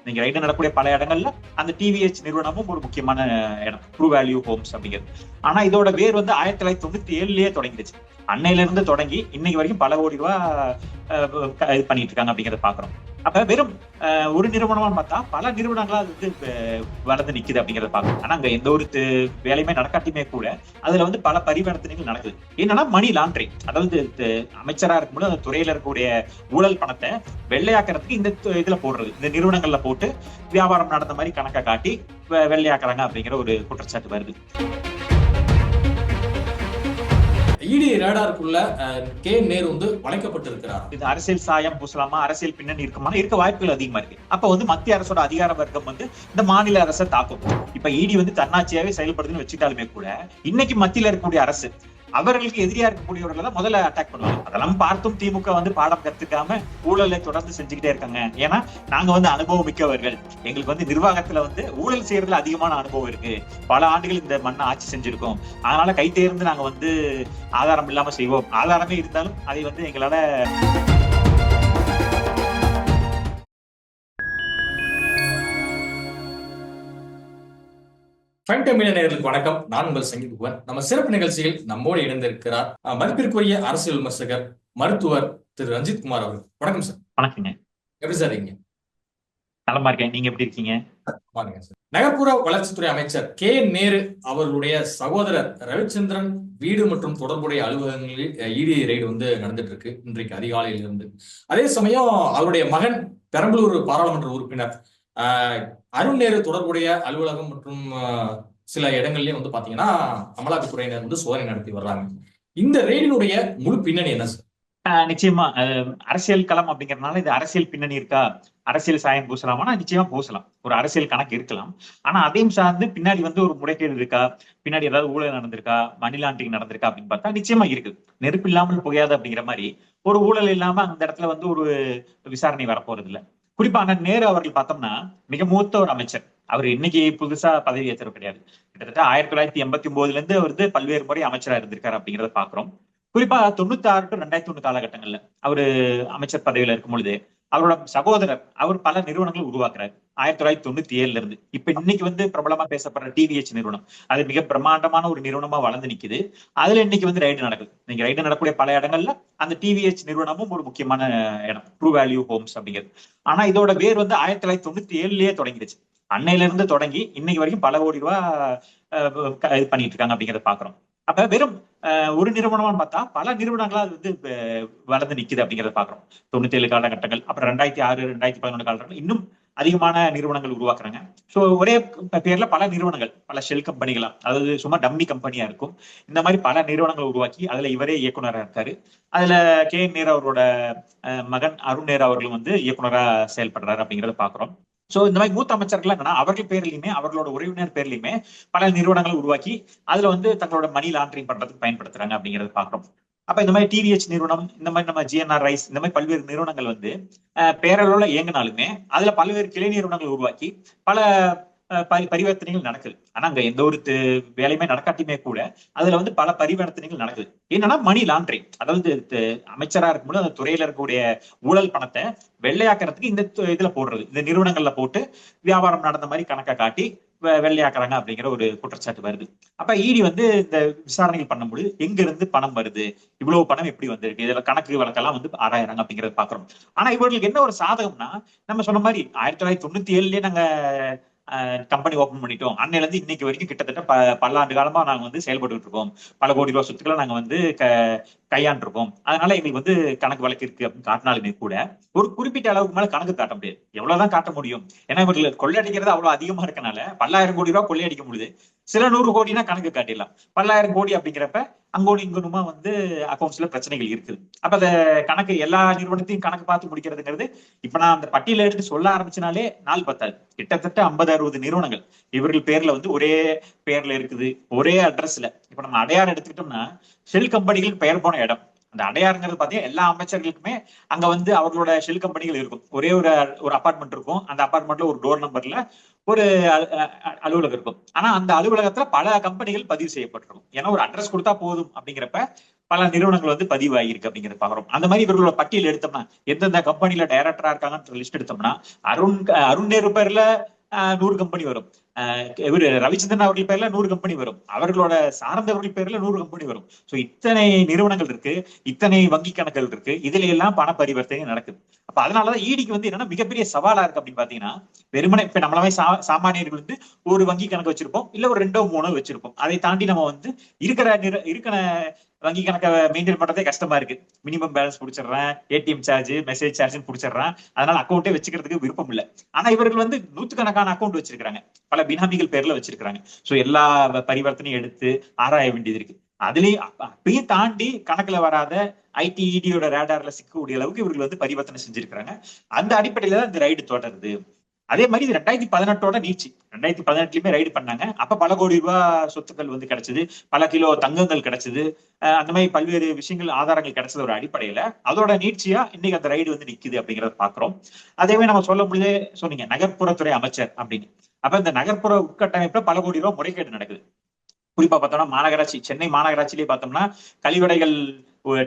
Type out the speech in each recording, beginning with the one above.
நீங்க ரைடு நடக்கூடிய பல இடங்கள்ல அந்த டிவிஹெச் நிறுவனமும் ஒரு முக்கியமான இடம், ட்ரூ வேல்யூ ஹோம்ஸ் அப்படிங்கிறது. ஆனா இதோட வேர் வந்து 1997லயே தொடங்கிடுச்சு. அன்னையில இருந்து தொடங்கி இன்னைக்கு வரைக்கும் பல கோடி ரூபாய் இது பண்ணிட்டு இருக்காங்க அப்படிங்கறத பாக்குறோம். அப்ப வெறும் ஒரு நிறுவனமா பார்த்தா பல நிறுவனங்களா அது வந்து வளர்ந்து நிக்குது அப்படிங்கறத பாக்குறோம். ஆனா அங்க எந்த ஒரு வேலையுமே நடக்காட்டியுமே கூட அதுல வந்து பல பரிவர்த்தனைகள் நடக்குது. என்னன்னா மணி லாண்டரிங், அதாவது அமைச்சரா இருக்கும்போது அந்த துறையில இருக்கக்கூடிய ஊழல் பணத்தை வெள்ளையாக்குறதுக்கு இந்த இதுல போடுறது, இந்த நிறுவனங்கள்ல போட்டு வியாபாரம் நடந்த மாதிரி கணக்கை காட்டி வெள்ளையாக்குறாங்க அப்படிங்கிற ஒரு குற்றச்சாட்டு வருது. இடி ரேடாருக்குள்ள கே நேரு வந்து வளைக்கப்பட்டிருக்கிறார். இது அரசியல் சாயம் பூசலாமா, அரசியல் பின்னணி இருக்குமா, இருக்க வாய்ப்புகள் அதிகமா இருக்கு. அப்ப வந்து மத்திய அரசோட அதிகார வர்க்கம் வந்து இந்த மாநில அரசை தாக்கும். இப்ப இடி வந்து தன்னாட்சியாவே செயல்படுதுன்னு வச்சுட்டாலுமே கூட இன்னைக்கு மத்தியில இருக்கக்கூடிய அரசு அவர்களுக்கு எதிரியா இருக்கக்கூடியவர்கள் தான் முதல்ல அட்டாக் பண்ணுவாங்க. அதெல்லாம் பார்த்தும் திமுக வந்து பாடம் கத்துக்காம ஊழலை தொடர்ந்து செஞ்சுக்கிட்டே இருக்காங்க. ஏன்னா நாங்க வந்து அனுபவம் மிக்கவர்கள், எங்களுக்கு வந்து நிர்வாகத்துல வந்து ஊழல் செய்யறதுல அதிகமான அனுபவம் இருக்கு, பல ஆண்டுகள் இந்த மண்ணை ஆட்சி செஞ்சிருக்கோம், அதனால கை தேர்ந்து நாங்க வந்து ஆதாரம் இல்லாம செய்வோம், ஆதாரமே இருந்தாலும் அதை வந்து எங்களால நேயர்களுக்கு வணக்கம். நான் உங்கள் சங்கீத். நம்ம சிறப்பு நிகழ்ச்சியில் நம்மோடு இணைந்திருக்கிறார் மதிப்பிற்குரிய அரசியல் விமர்சகர் மருத்துவர் திரு ரஞ்சித் குமார் அவர்கள். வணக்கம் சார். வணக்கங்க. எப்படி சார் இருக்கீங்க? நலமா இருக்கேன், நீங்க எப்படி இருக்கீங்க? நகர்ப்புற வளர்ச்சித்துறை அமைச்சர் கே நேரு அவர்களுடைய சகோதரர் ரவிச்சந்திரன் வீடு மற்றும் தொடர்புடைய அலுவலகங்களில் இடி ரெய்டு வந்து நடந்துட்டு இருக்கு இன்றைக்கு அதிகாலையில் இருந்து. அதே சமயம் அவருடைய மகன் பெரம்பலூர் பாராளுமன்ற உறுப்பினர் அருண் நேரு தொடர்புடைய அலுவலகம் மற்றும் சில இடங்கள்லயும் வந்து பாத்தீங்கன்னா அமலாக்கத்துறையினர் வந்து சோதனை நடத்தி வர்றாங்க. இந்த ரெய்டினுடைய முழு பின்னணி என்ன சார்? நிச்சயமா அரசியல் களம் அப்படிங்கறதுனால இது அரசியல் பின்னணி இருக்கா, அரசியல் சாயம் பூசலாமா? நிச்சயமா பூசலாம், ஒரு அரசியல் கணக்கு இருக்கலாம். ஆனா அதையும் சார்ந்து பின்னாடி வந்து ஒரு முறைகேடு இருக்கா, பின்னாடி ஏதாவது ஊழல் நடந்திருக்கா, மணி லாண்டரிங் நடந்திருக்கா அப்படின்னு பார்த்தா நிச்சயமா இருக்கு. நெருப்பு இல்லாமல் புகையாது அப்படிங்கிற மாதிரி ஒரு ஊழல் இல்லாம அந்த இடத்துல வந்து ஒரு விசாரணை வரப்போறது இல்லை. குறிப்பா அண்ணன் நேரு அவர்கள் பார்த்தோம்னா மிக மூத்த ஒரு அமைச்சர். அவர் இன்னைக்கு புதுசா பதவி ஏற்றது கிடையாது. கிட்டத்தட்ட 1989 இருந்து அவர் வந்து பல்வேறு முறை அமைச்சரா இருந்திருக்காரு அப்படிங்கிறத பாக்குறோம். குறிப்பா 96 டு 2001 காலகட்டங்கள்ல அவரு அமைச்சர் பதவியில இருக்கும் பொழுது அவரோட சகோதரர் அவர் பல நிறுவனங்கள் உருவாக்குறாரு. 1997 இருந்து இப்ப இன்னைக்கு வந்து பிரபலமா பேசப்படுற டிவிஹெச் நிறுவனம் அது மிக பிரம்மாண்டமான ஒரு நிறுவனமா வளர்ந்து நிக்குது. அதுல இன்னைக்கு வந்து ரைடு நடக்குது. நீங்க ரைடு நடக்கூடிய பல இடங்கள்ல அந்த டிவிஹெச் நிறுவனமும் ஒரு முக்கியமான இடம், ட்ரூ வேல்யூ ஹோம்ஸ் அப்படிங்கிறது. ஆனா இதோட வேர் வந்து 1997லயே தொடங்கிடுச்சு. அன்னையில இருந்து தொடங்கி இன்னைக்கு வரைக்கும் பல கோடி ரூபாய் இது பண்ணிட்டு இருக்காங்க அப்படிங்கறத பாக்குறோம். அப்ப வெறும் ஒரு நிறுவனமா பார்த்தா பல நிறுவனங்களா அது வந்து வளர்ந்து நிக்குது அப்படிங்கறத பாக்குறோம். 97 காலகட்டங்கள், அப்புறம் 2006 2011 காலகட்டங்கள் இன்னும் அதிகமான நிறுவனங்கள் உருவாக்குறாங்க. சோ ஒரே பேர்ல பல நிறுவனங்கள், பல ஷெல் கம்பெனிகளா, அதாவது சும்மா டம்மி கம்பெனியா இருக்கும். இந்த மாதிரி பல நிறுவனங்கள் உருவாக்கி அதுல இவரே இயக்குனரா இருக்காரு. அதுல கே நேரு அவரோட மகன் அருண் நேரு அவர்களும் வந்து இயக்குனரா செயல்படுறாரு அப்படிங்கறத பாக்குறோம். சோ இந்த மாதிரி மூத்த அமைச்சர்கள் என்னன்னா அவர்கள் பேர்லயுமே அவர்களோட உறவினர் பேர்லயுமே பல நிறுவனங்கள் உருவாக்கி அதுல வந்து தங்களோட மணி லாண்டரிங் பண்றதுக்கு பயன்படுத்துறாங்க அப்படிங்கறத பாக்குறோம். அப்ப இந்த மாதிரி டிவிஹெச் நிறுவனம், இந்த மாதிரி நம்ம ஜிஎன்ஆர் ரைஸ், இந்த மாதிரி பல்வேறு நிறுவனங்கள் வந்து பேரளவுல இயங்கினாலுமே அதுல பல்வேறு கிளை நிறுவனங்கள் உருவாக்கி பல பரிவர்த்தனைகள் நடக்குது. ஆனா அங்க எந்த ஒரு வேலையுமே நடக்காட்டியுமே கூட அதுல வந்து பல பரிவர்த்தனைகள் நடக்குது. என்னன்னா மணி லாண்டரிங், அதாவது அமைச்சரா இருக்கும்போது அந்த துறையில இருக்கக்கூடிய ஊழல் பணத்தை வெள்ளையாக்குறதுக்கு இந்த இதுல போடுறது, இந்த நிறுவனங்கள்ல போட்டு வியாபாரம் நடந்த மாதிரி கணக்கை காட்டி வெள்ளையாக்குறாங்க அப்படிங்கிற ஒரு குற்றச்சாட்டு வருது. அப்ப இடி வந்து இந்த விசாரணைகள் பண்ணும்போது எங்க இருந்து பணம் வருது, இவ்வளவு பணம் எப்படி வந்திருக்கு, இதுல கணக்கு வழக்கெல்லாம் வந்து ஆராயறாங்க அப்படிங்கறத பாக்குறோம். ஆனா இவர்களுக்கு என்ன ஒரு சாதகம்னா, நம்ம சொன்ன மாதிரி 1997லயே நாங்க கம்பெனி ஓபன் பண்ணிட்டோம், அன்னையில இருந்து இன்னைக்கு வரைக்கும் கிட்டத்தட்ட பல்லாண்டு காலமா நாங்க வந்து செயல்பட்டு இருக்கோம், பல கோடி ரூபாய் சொத்துக்களை நாங்க வந்து கையாண்டிருக்கோம், அதனால எங்களுக்கு வந்து கணக்கு வழக்கு இருக்கு அப்படின்னு காட்டினாலுமே கூட ஒரு குறிப்பிட்ட அளவுக்கு மேல கணக்கு காட்ட முடியாது. எவ்வளவுதான் காட்ட முடியும்? ஏன்னா இவர்கள் கொள்ளையடிக்கிறது அவ்வளவு அதிகமா இருக்கனால பல்லாயிரம் கோடி ரூபாய் கொள்ளையடிக்க முடியுது. சில 100 கோடினா கணக்கு காட்டிடலாம். பல்லாயிரம் கோடி அப்படிங்கிறப்ப அங்கோடு இங்கனுமா வந்து அக்கௌண்ட்ஸ்ல பிரச்சனைகள் இருக்குது. அப்ப அந்த கணக்கு எல்லா நிறுவனத்தையும் கணக்கு பார்த்து முடிக்கிறதுங்கிறது இப்ப நான் அந்த பட்டியல எடுத்து சொல்ல ஆரம்பிச்சனாலே நாள் பத்தாது. கிட்டத்தட்ட 50-60 நிறுவனங்கள் இவர்கள் பேர்ல வந்து ஒரே பேர்ல இருக்குது, ஒரே அட்ரஸ்ல. இப்ப நம்ம அடையார் எடுத்துக்கிட்டோம்னா ஷெல் கம்பெனிகள் பெயர் போன இடம். அந்த அடையாறுங்கிறது பாத்தீங்கன்னா எல்லா அமைச்சர்களுக்குமே அங்க வந்து அவர்களோட ஷெல் கம்பெனிகள் இருக்கும். ஒரே ஒரு அபார்ட்மெண்ட் இருக்கும். அந்த அபார்ட்மெண்ட்ல ஒரு டோர் நம்பர்ல ஒரு அலுவலகம் இருக்கும். ஆனா அந்த அலுவலகத்துல பல கம்பெனிகள் பதிவு செய்யப்பட்டிருக்கும். ஏன்னா ஒரு அட்ரஸ் கொடுத்தா போதும் அப்படிங்கிறப்ப பல நிறுவனங்கள் வந்து பதிவாகிருக்கு அப்படிங்கிறது பாக்குறோம். அந்த மாதிரி இவர்களோட பட்டியல் எடுத்தோம்னா எந்தெந்த கம்பெனில டைரக்டரா இருக்காங்கன்ற லிஸ்ட் எடுத்தோம்னா அருண் நேரு பேர்ல 100 கம்பெனி வரும். இவரு ரவிச்சந்திரன் அவர்கள் பேர்ல 100 கம்பெனி வரும். அவர்களோட சார்ந்தவர்கள் பேர்ல 100 கம்பெனி வரும். சோ இத்தனை நிறுவனங்கள் இருக்கு, இத்தனை வங்கி கணக்குகள் இருக்கு, இதுல எல்லாம் பண பரிவர்த்தனை நடக்குது. அப்ப அதனாலதான் ஈடிக்கு வந்து என்னன்னா மிகப்பெரிய சவாலா இருக்கு அப்படின்னு பாத்தீங்கன்னா, வெறுமனே இப்ப நம்மளவே சாமானியர்கள் வந்து ஒரு வங்கி கணக்கு வச்சிருப்போம், இல்ல ஒரு 2-3 வச்சிருப்போம். அதை தாண்டி நம்ம வந்து இருக்கிற வங்கி கணக்கை மெயின்டைன் பண்றதே கஷ்டமா இருக்கு. மினிமம் பேலன்ஸ் புடிச்சிடுறேன், ஏடிஎம் சார்ஜ், மெசேஜ் சார்ஜ் புடிச்சிடுறேன். அதனால அக்கௌண்ட்டே வச்சுக்கிறதுக்கு விருப்பம் இல்லை. ஆனா இவர்கள் வந்து நூத்துக்கணக்கான அக்கௌண்ட் வச்சிருக்காங்க, பல பினாமிகள் பேர்ல வச்சிருக்காங்க. சோ எல்லா பரிவர்த்தனையும் எடுத்து ஆராய வேண்டியது இருக்கு. அதுலயும் அப்பயும் தாண்டி கணக்குல வராத ஐடிஇடியோட ரேடார்ல சிக்கக்கூடிய அளவுக்கு இவர்கள் வந்து பரிவர்த்தனை செஞ்சிருக்காங்க. அந்த அடிப்படையில தான் இந்த ரைடு தொடருது. அதே மாதிரி இது 2018 நீச்சி. 2018 ரைடு பண்ணாங்க. அப்ப பல கோடி ரூபாய் சொத்துக்கள் வந்து கிடைச்சது, பல கிலோ தங்கங்கள் கிடைச்சது, அந்த மாதிரி பல்வேறு விஷயங்கள் ஆதாரங்கள் கிடைச்சது ஒரு அடிப்படையில அதோட நீட்சியா இன்னைக்கு அந்த ரைடு வந்து நிக்குது அப்படிங்கறத பாக்குறோம். அதேவே நம்ம சொல்ல முடியுது, சொன்னீங்க நகர்ப்புறத்துறை அமைச்சர் அப்படின்னு. அப்ப இந்த நகர்ப்புற உட்கட்டமைப்புல பல கோடி ரூபாய் முறைகேடு நடக்குது. குறிப்பா பார்த்தோம்னா மாநகராட்சி, சென்னை மாநகராட்சியிலேயே பார்த்தோம்னா கழிவறைகள்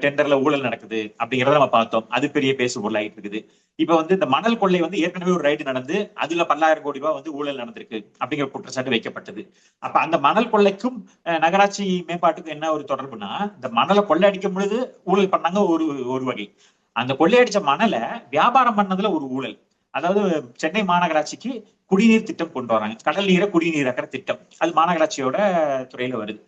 டெண்டர்ல ஊழல் நடக்குது அப்படிங்கறத நம்ம பார்த்தோம். அது பெரிய பேசு பொருளாயிட்டு இருக்குது. இப்ப வந்து இந்த மணல் கொள்ளை வந்து ஏற்கனவே ஒரு ரைடு நடந்து அதுல 10,000 கோடி ரூபாய் வந்து ஊழல் நடந்திருக்கு அப்படிங்கிற குற்றச்சாட்டு வைக்கப்பட்டது. அப்ப அந்த மணல் கொள்ளைக்கும் நகராட்சி மேம்பாட்டுக்கும் என்ன ஒரு தொடர்புனா, இந்த மணலை கொள்ளையடிக்கும் பொழுது ஊழல் பண்ணாங்க ஒரு ஒரு வகை. அந்த கொள்ளையடிச்ச மணலை வியாபாரம் பண்ணதுல ஒரு ஊழல். அதாவது சென்னை மாநகராட்சிக்கு குடிநீர் திட்டம் கொண்டு வராங்க, கடல் நீரை குடிநீராக்கிற திட்டம். அது மாநகராட்சியோட துறையில வருது,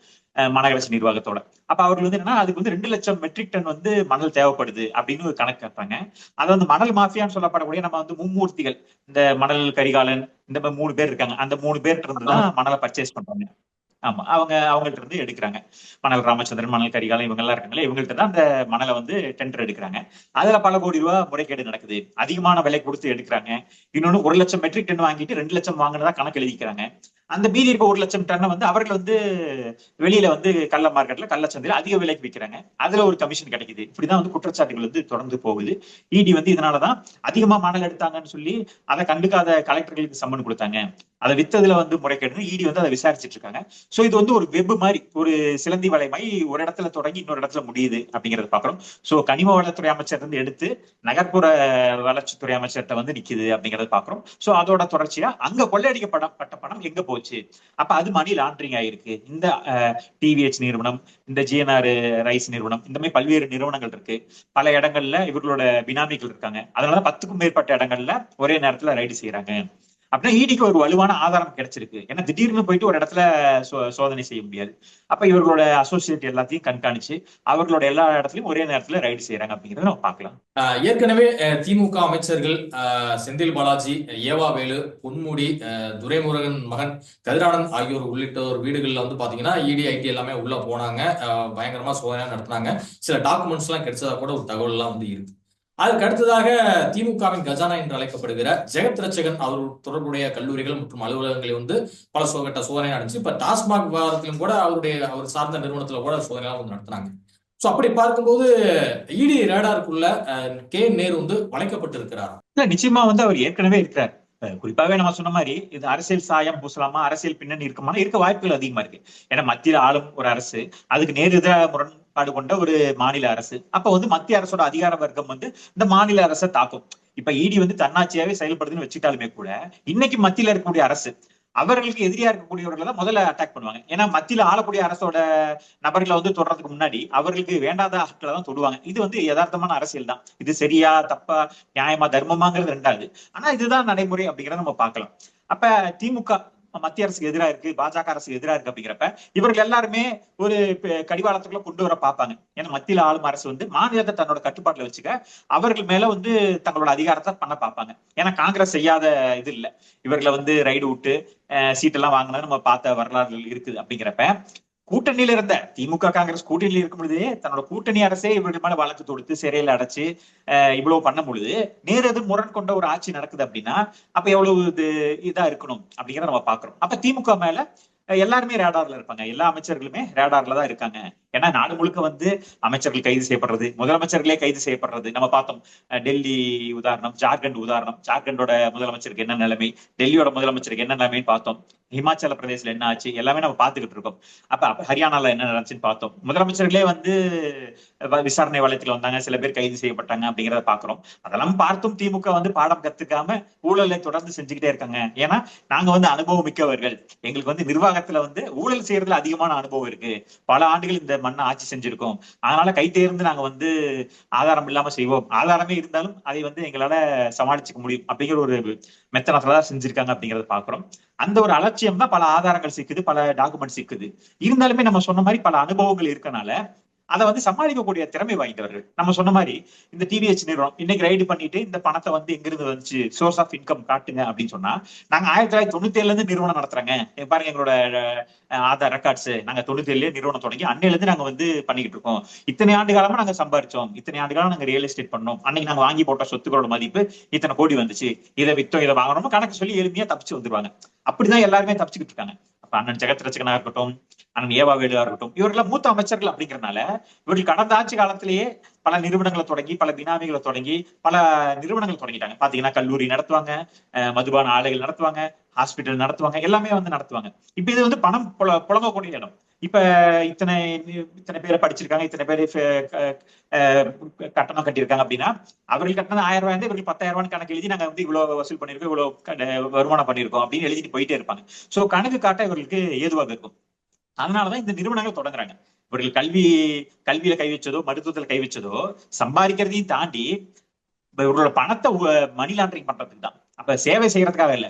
மாநகராட்சி நிர்வாகத்தோட. அப்ப அவர்கள் வந்து என்னன்னா அதுக்கு வந்து 2 லட்சம் மெட்ரிக் டன் வந்து மணல் தேவைப்படுது அப்படின்னு ஒரு கணக்கு கேட்பாங்க. அது வந்து மணல் மாஃபியான்னு சொல்லப்படக்கூடிய நம்ம வந்து மும்மூர்த்திகள், இந்த மணல் கரிகாலன், இந்த 3 பேர் இருக்காங்க. அந்த 3 பேர்கிட்ட இருந்துதான் மணலை பர்ச்சேஸ் பண்றாங்க. ஆமா, அவங்கள்ட்ட இருந்து எடுக்கிறாங்க. மணல் ராமச்சந்திரன், மணல் கரிகாலன் இவங்க எல்லாம் இருக்காங்களே, இவங்கள்ட்ட தான் அந்த மணலை வந்து டெண்டர் எடுக்கிறாங்க. அதுல பல கோடி ரூபாய் முறைகேடு நடக்குது. அதிகமான விலை கொடுத்து எடுக்கிறாங்க. இன்னொன்னு 1 லட்சம் மெட்ரிக் டன் வாங்கிட்டு 2 லட்சம் வாங்கினதா கணக்கு எழுதிக்கிறாங்க. அந்த மீதி இருக்க 1 லட்சம் டன்னை வந்து அவர்கள் வந்து வெளியில வந்து கள்ள மார்க்கெட்ல, கள்ளச்சந்தையில அதிக விலைக்கு விற்கிறாங்க. அதுல ஒரு கமிஷன் கிடைக்குது. இப்படிதான் வந்து குற்றச்சாட்டுகள் வந்து தொடர்ந்து போகுது. இடி வந்து இதனாலதான் அதிகமா மணல் எடுத்தாங்கன்னு சொல்லி அதை கண்டுக்காத கலெக்டர்களுக்கு சம்மன் கொடுத்தாங்க. அதை வித்ததுல வந்து முறைகேடு இடி வந்து அதை விசாரிச்சுட்டு இருக்காங்க. சோ இது வந்து ஒரு வெப் மாதிரி, ஒரு சிலந்தி வலை மாதிரி ஒரு இடத்துல தொடங்கி இன்னொரு இடத்துல முடியுது அப்படிங்கறத பாக்குறோம். சோ கனிம வளத்துறை அமைச்சர் இருந்து எடுத்து நகர்ப்புற வளர்ச்சித்துறை அமைச்சர்கிட்ட வந்து நிக்குது அப்படிங்கறத பாக்குறோம். சோ அதோட தொடர்ச்சியா அங்க கொள்ளையடிக்கப்பட்ட பணம் எங்க போச்சு? அப்ப அது மணி லாண்டரிங் ஆயிருக்கு. இந்த டிவிஹெச் நிறுவனம், இந்த ஜிஎன்ஆர் ரைஸ் நிறுவனம், இந்த மாதிரி பல்வேறு நிறுவனங்கள் இருக்கு. பல இடங்கள்ல இவர்களோட பினாமிகள் இருக்காங்க. அதனால 10க்கும் மேற்பட்ட இடங்கள்ல ஒரே நேரத்துல ரைடு செய்யறாங்க. அப்படின்னா ஈடிக்கு ஒரு வலுவான ஆதாரம் கிடைச்சிருக்கு. ஏன்னா திடீர்னு போயிட்டு ஒரு இடத்துல சோதனை செய்ய முடியாது. அப்ப இவர்களோட அசோசியேட் எல்லாத்தையும் கண்காணிச்சு அவர்களோட எல்லா இடத்துலயும் ஒரே நேரத்துல ரைடு செய்யறாங்க அப்படிங்கறத நம்ம பார்க்கலாம். ஏற்கனவே திமுக அமைச்சர்கள் செந்தில் பாலாஜி, ஏவாவேலு, பொன்முடி, துரைமுருகன் மகன் கதிரானந்த் ஆகியோர் உள்ளிட்டோர் வீடுகள்ல வந்து பாத்தீங்கன்னா இடி ஐடி எல்லாமே உள்ள போனாங்க, பயங்கரமா சோதனை நடத்தினாங்க. சில டாக்குமெண்ட்ஸ் எல்லாம் கிடைச்சதா கூட ஒரு தகவல் எல்லாம் வந்து இருக்கு. அதற்கு அடுத்ததாக திமுகவின் கஜானா என்று அழைக்கப்படுகிற ஜெகத் ரட்சகன் அவர் தொடர்புடைய கல்லூரிகள் மற்றும் அலுவலகங்களை வந்து பல கட்ட சோதனை நடந்துச்சு. இப்ப டாஸ்மாக் விவகாரத்திலும் கூட அவர் சார்ந்த நிறுவனத்துல கூட சோதனை வந்து நடத்தினாங்க. சோ அப்படி பார்க்கும்போது இடி ரேடாருக்குள்ள கே நேரு வந்து வளைக்கப்பட்டிருக்கிறார். இல்ல, நிச்சயமா வந்து அவர் ஏற்கனவே இருக்கிறார். குறிப்பாவே நம்ம சொன்ன மாதிரி இது அரசியல் சாயம் பூசலாமா, அரசியல் பின்னணி இருக்குமானா இருக்க வாய்ப்புகள் அதிகமா இருக்கு. ஏன்னா மத்தியில ஆளும் ஒரு அரசு, அதுக்கு நேர் எதிராக முரண்பாடு கொண்ட ஒரு மாநில அரசு. அப்ப வந்து மத்திய அரசோட அதிகார வர்க்கம் வந்து இந்த மாநில அரசை தாக்கும். இப்ப இடி வந்து தன்னாட்சியாவே செயல்படுதுன்னு வச்சுட்டாலுமே கூட இன்னைக்கு மத்தியில இருக்கக்கூடிய அரசு அவர்களுக்கு எதிரியா இருக்கக்கூடியவர்களை தான் முதல்ல அட்டாக் பண்ணுவாங்க. ஏன்னா மத்தியில ஆளக்கூடிய அரசோட நபர்களை வந்து தொடர்றதுக்கு முன்னாடி அவர்களுக்கு வேண்டாத ஆட்களை தான் தொடுவாங்க. இது வந்து யதார்த்தமான அரசியல் தான். இது சரியா தப்பா, நியாயமா, தர்மமாங்கிறது ரெண்டாவது. ஆனா இதுதான் நடைமுறை அப்படிங்கிறத நம்ம பார்க்கலாம். அப்ப திமுக மத்திய அரசுக்கு எதிராக இருக்கு, பாஜக அரசுக்கு எதிராக இருக்கு அப்படிங்கிறப்ப இவர்கள் எல்லாருமே ஒரு கடிவாளத்துக்குள்ள கொண்டு வர பார்ப்பாங்க. ஏன்னா மத்தியில ஆளும் அரசு வந்து மாநிலத்தை தன்னோட கட்டுப்பாட்டுல வச்சுக்க அவர்கள் மேல வந்து தங்களோட அதிகாரத்தை பண்ண பார்ப்பாங்க. ஏன்னா காங்கிரஸ் செய்யாத இது இல்ல, இவர்களை வந்து ரைடு விட்டு சீட்டெல்லாம் வாங்கினது நம்ம பார்த்த வரலாறு இருக்குது. அப்படிங்கிறப்ப கூட்டணியில இருந்த திமுக காங்கிரஸ் கூட்டணியில் இருக்கும் பொழுதே தன்னோட கூட்டணி அரசே இவர்கள் மேல வழக்கு தொடுத்து சிறையில அடைச்சு இவ்வளவு பண்ணும் பொழுது நேர் எதிர் முரண் கொண்ட ஒரு ஆட்சி நடக்குது அப்படின்னா அப்ப எவ்வளவு இதா இருக்கணும் அப்படிங்கிறத நம்ம பாக்குறோம். அப்ப திமுக மேல எல்லாருமே ரேடார்ல இருப்பாங்க, எல்லா அமைச்சர்களுமே ரேடார்ல தான் இருக்காங்க. ஏன்னா நாடு முழுக்க வந்து அமைச்சர்கள் கைது செய்யப்படுறது, முதலமைச்சர்களே கைது செய்யப்படுறது நம்ம பார்த்தோம். டெல்லி உதாரணம், ஜார்க்கண்ட் உதாரணம். ஜார்க்கண்டோட முதலமைச்சருக்கு என்ன நிலைமை, டெல்லியோட முதலமைச்சருக்கு என்ன நிலைமைன்னு பார்த்தோம். ஹிமாச்சல பிரதேசல என்ன ஆச்சு எல்லாமே நம்ம பார்த்துக்கிட்டு இருக்கோம். அப்ப ஹரியானால என்ன நடந்துச்சுன்னு பார்த்தோம். முதலமைச்சர்களே வந்து விசாரணை வளையத்துல வந்தாங்க, சில பேர் கைது செய்யப்பட்டாங்க அப்படிங்கிறத பாக்குறோம். அதெல்லாம் பார்த்தும் திமுக வந்து பாடம் கத்துக்காம ஊழலை தொடர்ந்து செஞ்சுக்கிட்டே இருக்காங்க. ஏன்னா நாங்க வந்து அனுபவம் மிக்கவர்கள், எங்களுக்கு வந்து நிர்வாகத்துல வந்து ஊழல் செய்யறதுல அதிகமான அனுபவம் இருக்கு, பல ஆண்டுகள் இந்த மண்ணை ஆட்சி செஞ்சிருக்கோம், அதனால கை தேர்ந்து நாங்க வந்து ஆதாரம் இல்லாம செய்வோம், ஆதாரமே இருந்தாலும் அதை வந்து எங்களால சமாளிச்சுக்க முடியும் அப்படிங்கிற ஒரு மெத்தனத்துலதான் செஞ்சிருக்காங்க அப்படிங்கறத பாக்குறோம். அந்த ஒரு அலட்சியம் தான் பல ஆதாரங்கள் சிக்குது, பல டாக்குமெண்ட் சிக்குது. இருந்தாலுமே நம்ம சொன்ன மாதிரி பல அனுபவங்கள் இருக்கனால அதை வந்து சமாளிக்கக்கூடிய திறமை வாய்ந்தவர்கள். நம்ம சொன்ன மாதிரி இந்த டிவிஹெச் நிறுவனம் இன்னைக்கு ரைடு பண்ணிட்டு இந்த பணத்தை வந்து எங்கிருந்து வந்துச்சு, சோர்ஸ் ஆஃப் இன்கம் காட்டுங்க அப்படின்னு சொன்னா, நாங்க 1997 இருந்து நிறுவனம் நடத்துறாங்க, பாருங்க எங்களோட ஆதார் ரெக்கார்ட்ஸ், நாங்க 97 நிறுவனம் தொடங்கி அன்னையில இருந்து நாங்க வந்து பண்ணிக்கிட்டு இருக்கோம், இத்தனை ஆண்டு காலமா நாங்க சம்பாரிச்சோம், இத்தனை ஆண்டு காலம் நாங்க ரியல் எஸ்டேட் பண்ணோம், அன்னைக்கு நாங்க வாங்கி போட்ட சொத்துக்களோட மதிப்பு இத்தனை கோடி வந்துச்சு, இதை வித்தோம் இதை வாங்கணும் கணக்கு சொல்லி எளிமையா தப்பிச்சு வந்துருவாங்க. அப்படிதான் எல்லாருமே தப்பிச்சுக்கிட்டு இருக்காங்க. அப்ப அண்ணன் ஜெகத் ரட்சகனா இருக்கட்டும், அண்ணன் ஏவா வேலுவா இருக்கட்டும், இவர்கள் மூத்த அமைச்சர்கள் அப்படிங்கறதுனால இவர்கள் கடந்த ஆட்சி காலத்திலேயே பல நிறுவனங்களை தொடங்கி, பல பினாமிகளை தொடங்கி, பல நிறுவனங்கள் தொடங்கிட்டாங்க. பாத்தீங்கன்னா கல்லூரி நடத்துவாங்க, மதுபான ஆலைகள் நடத்துவாங்க, ஹாஸ்பிட்டல் நடத்துவாங்க, எல்லாமே வந்து நடத்துவாங்க. இப்ப இது வந்து பணம் புழங்கக்கூடிய இடம். இப்ப இத்தனை இத்தனை பேரை படிச்சிருக்காங்க, இத்தனை பேர் கட்டணம் கட்டியிருக்காங்க அப்படின்னா, அவர்கள் கட்டணம் 1000 ரூபாய், இவர்கள் 10,000 ரூபாய் கணக்கு எழுதி நாங்க வந்து இவ்வளவு வசூல் பண்ணிருக்கோம், இவ்வளவு வருமானம் பண்ணிருக்கோம் அப்படின்னு எழுதிட்டு போயிட்டே இருப்பாங்க. சோ கணக்கு காட்ட இவர்களுக்கு ஏதுவாக இருக்கும். அதனாலதான் இந்த நிறுவனங்கள் தொடங்குறாங்க. இவர்கள் கல்வியில கை வச்சதோ, மருத்துவத்துல கை வச்சதோ, சம்பாதிக்கிறதையும் தாண்டி இவர்களோட பணத்தை மணி லாண்டரிங் பண்றதுக்கு தான். அப்ப சேவை செய்யறதுக்காக இல்ல.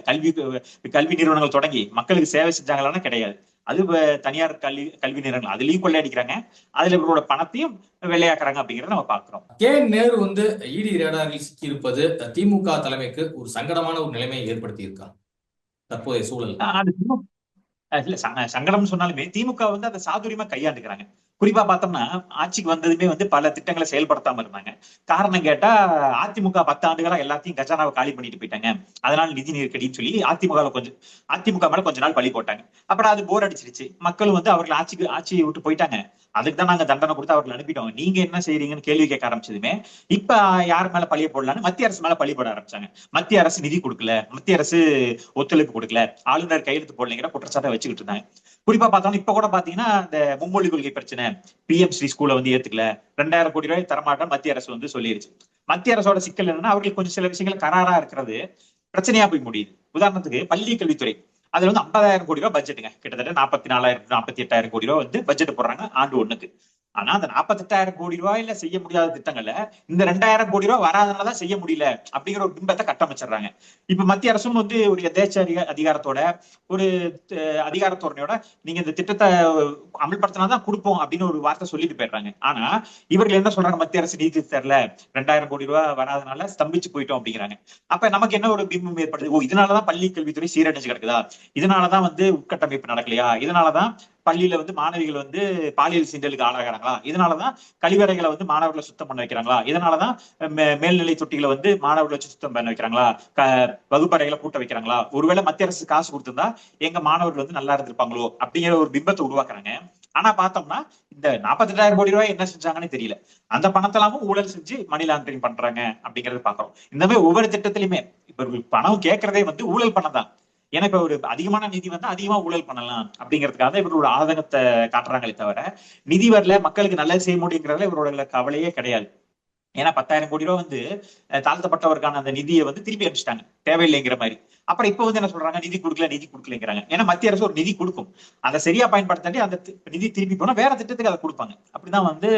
கல்வி நிறுவனங்கள் தொடங்கி மக்களுக்கு சேவை செஞ்சாங்களான்னா கிடையாது. அது தனியார் கல்வி நிறுவனங்கள் அதுலயும் கொள்ளையடிக்கிறாங்க, அதுல இவர்களோட பணத்தையும் வெள்ளையாக்குறாங்க அப்படிங்கறத நம்ம பாக்குறோம். கே நேரு வந்து இடி ரேடாரில் சிக்கி இருப்பது திமுக தலைமைக்கு ஒரு சங்கடமான ஒரு நிலைமையை ஏற்படுத்தி இருக்கா தற்போதைய சூழல்? இல்ல சங்கடம் சொன்னாலுமே திமுக வந்து அதை சாதுரியமா கையாண்டுக்கிறாங்க. குறிப்பா பார்த்தோம்னா ஆட்சிக்கு வந்ததுமே வந்து பல திட்டங்களை செயல்படுத்தாம இருந்தாங்க. காரணம் கேட்டா அதிமுக 10 ஆண்டுகளா எல்லாத்தையும் கஜானாவை காலி பண்ணிட்டு போயிட்டாங்க, அதனால நிதி நெருக்கடின்னு சொல்லி அதிமுக மேல கொஞ்ச நாள் பழி போட்டாங்க. அப்புறம் அது போர் அடிச்சிருச்சு, மக்களும் வந்து அவர்கள் ஆட்சியை விட்டு போயிட்டாங்க, அதுக்கு தான் நாங்க தண்டனை கொடுத்து அவர்கள் அனுப்பிட்டோம், நீங்க என்ன செய்றீங்கன்னு கேள்வி கேட்க ஆரம்பிச்சதுமே இப்ப யார் மேல பழிய போடலான்னு மத்திய அரசு மேல பழி போட ஆரம்பிச்சாங்க. மத்திய அரசு நிதி கொடுக்கல, மத்திய அரசு ஒத்துழைப்பு கொடுக்கல, ஆளுநர் கையெழுத்து போடலைங்கிற குற்றச்சாட்டை வச்சுக்கிட்டு இருந்தாங்க. குறிப்பா பார்த்தோம்னா இப்ப கூட பாத்தீங்கன்னா இந்த மும்மொழி கொள்கை பிரச்சனை, PM ஸ்ரீ ஸ்கூலை வந்து ஏத்துக்கல, 2000 கோடி ரூபாய் தரமாட்டம் மத்திய அரசு வந்து சொல்லிருச்சு. மத்திய அரசோட சிக்கல் என்னன்னா அவர்களுக்கு கொஞ்சம் சில விஷயங்கள் கராரா இருக்கிறது பிரச்சனையா போய் முடியுது. உதாரணத்துக்கு பள்ளி கல்வித்துறை, அதுல வந்து 50,000 கோடி ரூபாய் பட்ஜெட்டுங்க, கிட்டத்தட்ட 44,000 48,000 கோடி ரூபாய் வந்து பட்ஜெட் போடுறாங்க ஆண்டு ஒண்ணுக்கு. ஆனா அந்த 48,000 கோடி ரூபாயில செய்ய முடியாத திட்டங்களை இந்த 2,000 கோடி ரூபாய் வராதனாலதான் செய்ய முடியல அப்படிங்கிற ஒரு பிம்பத்தை கட்டமைச்சிடுறாங்க. இப்ப மத்திய அரசும் வந்து ஒரு எதேச்ச அதிகாரத்தோட, ஒரு அதிகாரத்தோரணையோட நீங்க இந்த திட்டத்தை அமல்படுத்தினாதான் கொடுப்போம் அப்படின்னு ஒரு வார்த்தை சொல்லிட்டு போயிடுறாங்க. ஆனா இவர்கள் என்ன சொல்றாங்க, மத்திய அரசு நிதி தரல, 2,000 கோடி ரூபாய் வராதனால ஸ்தம்பிச்சு போயிட்டோம் அப்படிங்கிறாங்க. அப்ப நமக்கு என்ன ஒரு பிம்பம் ஏற்படுது, ஓ இதனாலதான் பள்ளி கல்வித்துறை சீரழிஞ்சு கிடக்குதா, இதனாலதான் வந்து உட்கட்டமைப்பு நடக்கலையா, இதனாலதான் பள்ளியில வந்து மாணவிகள் வந்து பாலியல் சீண்டலுக்கு ஆளாகிறாங்களா, இதனாலதான் கழிவறைகளை வந்து மாணவர்களை சுத்தம் பண்ண வைக்கிறாங்களா, இதனாலதான் மேல்நிலை தொட்டிகளை வந்து மாணவர்களை சுத்தம் பண்ண வைக்கிறாங்களா, வகுப்பறைகளை கூட்ட வைக்கிறாங்களா, ஒருவேளை மத்திய அரசு காசு கொடுத்திருந்தா எங்க மாணவர்கள் வந்து நல்லா இருந்திருப்பாங்களோ அப்படிங்கிற ஒரு பிம்பத்தை உருவாக்குறாங்க. ஆனா பார்த்தோம்னா இந்த 48,000 கோடி ரூபாய் என்ன செஞ்சாங்கன்னு தெரியல, அந்த பணத்தெல்லாமும் ஊழல் செஞ்சு மணி லாண்டரிங் பண்றாங்க அப்படிங்கறது பாக்குறோம். இந்த மாதிரி ஒவ்வொரு திட்டத்திலுமே இப்ப பணம் கேட்கறதே வந்து ஊழல் பணம் தான். ஏன்னா இப்ப ஒரு அதிகமான நிதி வந்து அதிகமா ஊழல் பண்ணலாம் அப்படிங்கிறதுக்காக இவரோட ஆதங்கத்தை காட்டுறாங்களே தவிர, நிதி வரல மக்களுக்கு நல்லது செய்ய முடியுங்கிறதுல இவரோட கவலையே கிடையாது. ஏன்னா 10,000 கோடி ரூபாய் வந்து தாழ்த்தப்பட்டவருக்கான அந்த நிதியை வந்து திருப்பி அனுப்பிச்சிட்டாங்க தேவையில்லைங்கிற மாதிரி. அப்புறம் இப்ப வந்து என்ன சொல்றாங்க, நிதி கொடுக்கலங்கிறாங்க. ஏன்னா மத்திய அரசு ஒரு நிதி கொடுக்கும், அதை சரியா பயன்படுத்தாண்டி அந்த நிதி திருப்பி போனா வேற திட்டத்துக்கு அதை கொடுப்பாங்க. அப்படிதான் வந்து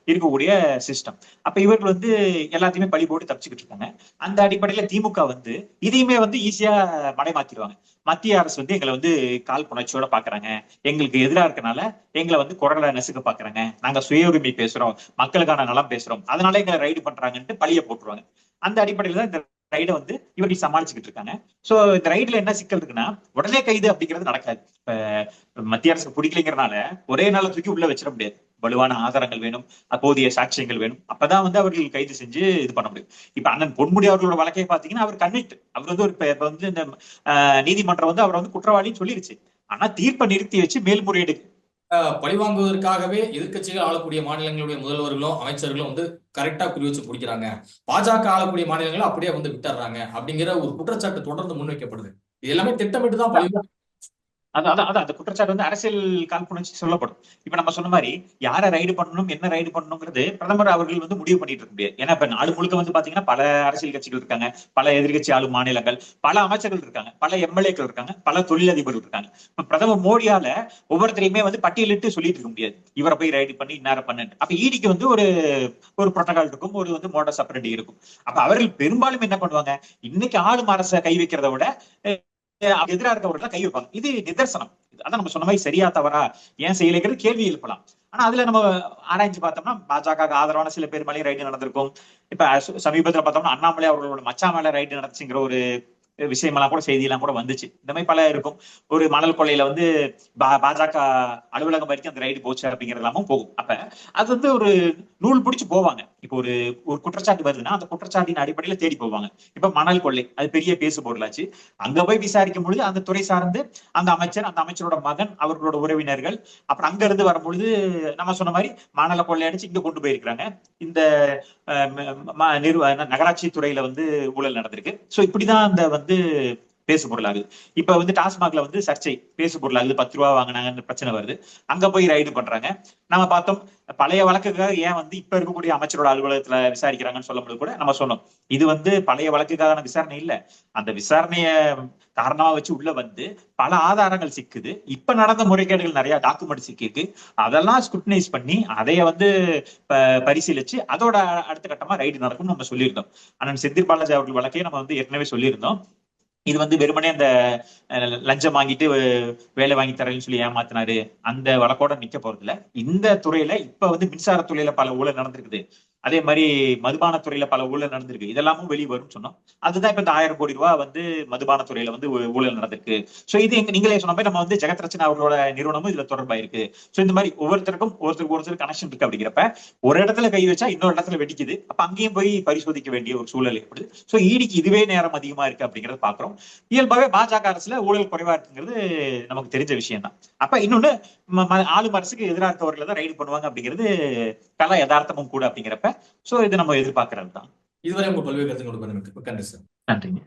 இருக்கக்கூடிய சிஸ்டம். அப்ப இவர்கள் வந்து எல்லாத்தையுமே பழி போட்டு தப்பிச்சுக்கிட்டு இருக்காங்க. அந்த அடிப்படையில திமுக வந்து இதையுமே வந்து ஈஸியா மடைமாத்திடுவாங்க. மத்திய அரசு வந்து எங்களை வந்து கால் புணர்ச்சியோட பாக்குறாங்க, எங்களுக்கு எதிராக இருக்கனால எங்களை வந்து குரலை நசுக்க பாக்குறாங்க, நாங்க சுய உரிமை பேசுறோம், மக்களுக்கான நலம் பேசுறோம், அதனால எங்களை ரைடு பண்றாங்கன்ட்டு பழிய போட்டுருவாங்க. அந்த அடிப்படையில தான் இந்த ரைடை வந்து இவர்கள் சமாளிச்சுக்கிட்டு இருக்காங்க. சோ இந்த ரைடுல என்ன சிக்கல் இருக்குன்னா, உடனே கைது அப்படிங்கிறது நடக்காது. இப்ப மத்திய அரசு பிடிக்கலைங்கிறனால ஒரே நாள தூக்கி உள்ள வச்சிட முடியாது, வலுவான ஆதாரங்கள் வேணும், அப்போதைய சாட்சியங்கள் வேணும், அப்பதான் வந்து அவர்கள் கைது செஞ்சு இது பண்ண முடியும். இப்ப அண்ணன் பொன்முடி அவர்களோட வழக்கை பாத்தீங்கன்னா அவர் கன்விக்ட், அவர் வந்து ஒரு இப்ப வந்து இந்த நீதிமன்றம் வந்து அவர் வந்து குற்றவாளின்னு சொல்லிருச்சு. ஆனா தீர்ப்பை நிறுத்தி வச்சு மேல்முறையீடு பழிவாங்குவதற்காகவே எதிர்க்கட்சிகள் ஆளக்கூடிய மாநிலங்களுடைய முதல்வர்களும் அமைச்சர்களும் வந்து கரெக்டா குறி வச்சு பிடிக்கிறாங்க, பாஜக ஆளக்கூடிய மாநிலங்களை அப்படியே வந்து விட்டுறாங்க அப்படிங்கிற ஒரு குற்றச்சாட்டு தொடர்ந்து முன்வைக்கப்படுது. இது எல்லாமே திட்டமிட்டு தான் பழி. அதான் அந்த குற்றச்சாட்டு வந்து அரசியல் காழ்ப்புணர்ச்சி சொல்லப்படும். இப்ப நம்ம சொன்ன மாதிரி யாரை ரைடு பண்ணணும், என்ன ரைடு பண்ணணுங்கிறது பிரதமர் அவர்கள் வந்து முடிவு பண்ணிட்டு இருக்க முடியாது. ஏன்னா இப்ப நாடு முழுக்க வந்து பாத்தீங்கன்னா பல அரசியல் கட்சிகள் இருக்காங்க, பல எதிர்கட்சி ஆளும் மாநிலங்கள், பல அமைச்சர்கள் இருக்காங்க, பல எம்எல்ஏக்கள் இருக்காங்க, பல தொழிலதிபர்கள் இருக்காங்க. இப்ப பிரதமர் மோடியால ஒவ்வொருத்தரையுமே வந்து பட்டியலிட்டு சொல்லிட்டு இருக்க முடியாது, இவரை போய் ரைடு பண்ணி இன்னார பண்ணு. அப்ப ஈடிக்கு வந்து ஒரு புரோட்டோகால் இருக்கும், ஒரு வந்து மோடஸ் ஆபரண்டி இருக்கும். அப்ப அவர்கள் பெரும்பாலும் என்ன பண்ணுவாங்க, இன்னைக்கு ஆளும் அரசை கை வைக்கிறத விட எதிராக இருக்கவர்கள் கை வைப்பாங்க. இது நிதர்சனம். அதான் நம்ம சொன்ன மாதிரி சரியா தவறா ஏன் செய்யலைங்கிறது கேள்வி எழுப்பலாம். ஆனா அதுல நம்ம ஆராய்ச்சி பார்த்தோம்னா பாஜக ஆதரவான சில பேர் மேலேயும் ரைடு நடந்திருக்கும். இப்ப சமீபத்துல பார்த்தோம்னா அண்ணாமலை அவர்களோட மச்சா மேல ரைடு நடந்துச்சுங்கிற ஒரு விஷயமெல்லாம் கூட செய்தியெல்லாம் கூட வந்துச்சு. இந்த மாதிரி பல இருக்கும். ஒரு மணல் கொள்ளையில வந்து பாஜக அலுவலகம் வரைக்கும் அந்த ரைடு போச்சு அப்படிங்கறதெல்லாமும் போகும். அப்ப அது வந்து ஒரு நூல் பிடிச்சு போவாங்க. இப்போ ஒரு குற்றச்சாட்டு வருதுன்னா அந்த குற்றச்சாட்டின் அடிப்படையில தேடி போவாங்க. இப்ப மணல் கொள்ளை அது பெரிய பேசு பொருளாச்சு. அங்க போய் விசாரிக்கும் பொழுது அந்த துறை சார்ந்து அந்த அமைச்சர், அந்த அமைச்சரோட மகன், அவர்களோட உறவினர்கள், அப்புறம் அங்க இருந்து வரும்பொழுது நம்ம சொன்ன மாதிரி மணல கொள்ளையடிச்சு இங்க கொண்டு போயிருக்கிறாங்க. இந்த நகராட்சி துறையில வந்து ஊழல் நடந்திருக்கு. சோ இப்படிதான் அந்த வந்து பேசு பொருளாகுது. இப்ப வந்து டாஸ்மாக்ல வந்து சர்ச்சை பேசு பொருளாகுது, 10 ரூபா வாங்கினாங்கன்னு பிரச்சனை வருது. அங்க போய் ரைடு பண்றாங்க. நம்ம பார்த்தோம் பழைய வழக்குக்காக ஏன் வந்து இப்ப இருக்கக்கூடிய அமைச்சரோட அலுவலகத்துல விசாரிக்கிறாங்கன்னு சொல்லும்போது கூட நம்ம சொன்னோம், இது வந்து பழைய வழக்குக்கான விசாரணை இல்ல. அந்த விசாரணைய காரணமா வச்சு உள்ள வந்து பல ஆதாரங்கள் சிக்குது. இப்ப நடந்த முறைகேடுகள் நிறைய டாக்குமெண்ட் சிக்கிருக்கு. அதெல்லாம் ஸ்க்ரூட்டனைஸ் பண்ணி அதைய வந்து பரிசீலிச்சு அதோட அடுத்த கட்டமா ரைடு நடக்கும்னு நம்ம சொல்லியிருந்தோம். அண்ணன் செந்தில் பாலாஜி அவர்கள் வழக்கையே நம்ம வந்து ஏற்கனவே சொல்லியிருந்தோம். இது வந்து வெறுமனே அந்த லஞ்சம் வாங்கிட்டு வேலை வாங்கி தரேன்னு சொல்லி ஏமாத்தினாரு அந்த வழக்கோட நிக்க போறது இல்ல. இந்த துறையில இப்ப வந்து மின்சாரத்துறையில பல ஊழல் நடந்திருக்குது. அதே மாதிரி மதுபான துறையில பல ஊழல் நடந்திருக்கு. இதெல்லாமும் வெளியே வரும்னு சொன்னோம். அதுதான் இப்ப இந்த 1000 கோடி ரூபாய் வந்து மதுபான துறையில வந்து ஊழல் நடந்திருக்கு. சோ இது நீங்களே சொன்ன மாதிரி நம்ம வந்து ஜெகத் ரச்சனா அவர்களோட நிறுவனமும் இதுல தொடர்பாயிருக்கு. சோ இந்த மாதிரி ஒவ்வொருத்தருக்கும் ஒருத்தருக்கு கனெக்ஷன் இருக்கு. அப்படிங்கிறப்ப ஒரு இடத்துல கை வச்சா இன்னொரு இடத்துல வெடிக்குது. அப்ப அங்கேயும் போய் பரிசோதிக்க வேண்டிய ஒரு சூழல் ஏற்படுது. சோ ஈடிக்கு இதுவே நேரம் அதிகமா இருக்கு அப்படிங்கறத பாக்குறோம். இயல்பாவே பாஜக அரசுல ஊழல் குறைவா இருக்குங்கிறது நமக்கு தெரிஞ்ச விஷயம் தான். அப்ப இன்னொன்னு ஆளும் அரசுக்கு எதிராக இருக்கவர்களை தான் ரைடு பண்ணுவாங்க அப்படிங்கிறது கல யதார்த்தமும் கூட. அப்படிங்கிறப்ப சோ இது நம்ம எதிர்பார்க்கறது தான். இதுவரை உங்க பல்வேறு கருத்துக்கள் கொடுப்பதற்கு நன்றி சார். நன்றிங்க.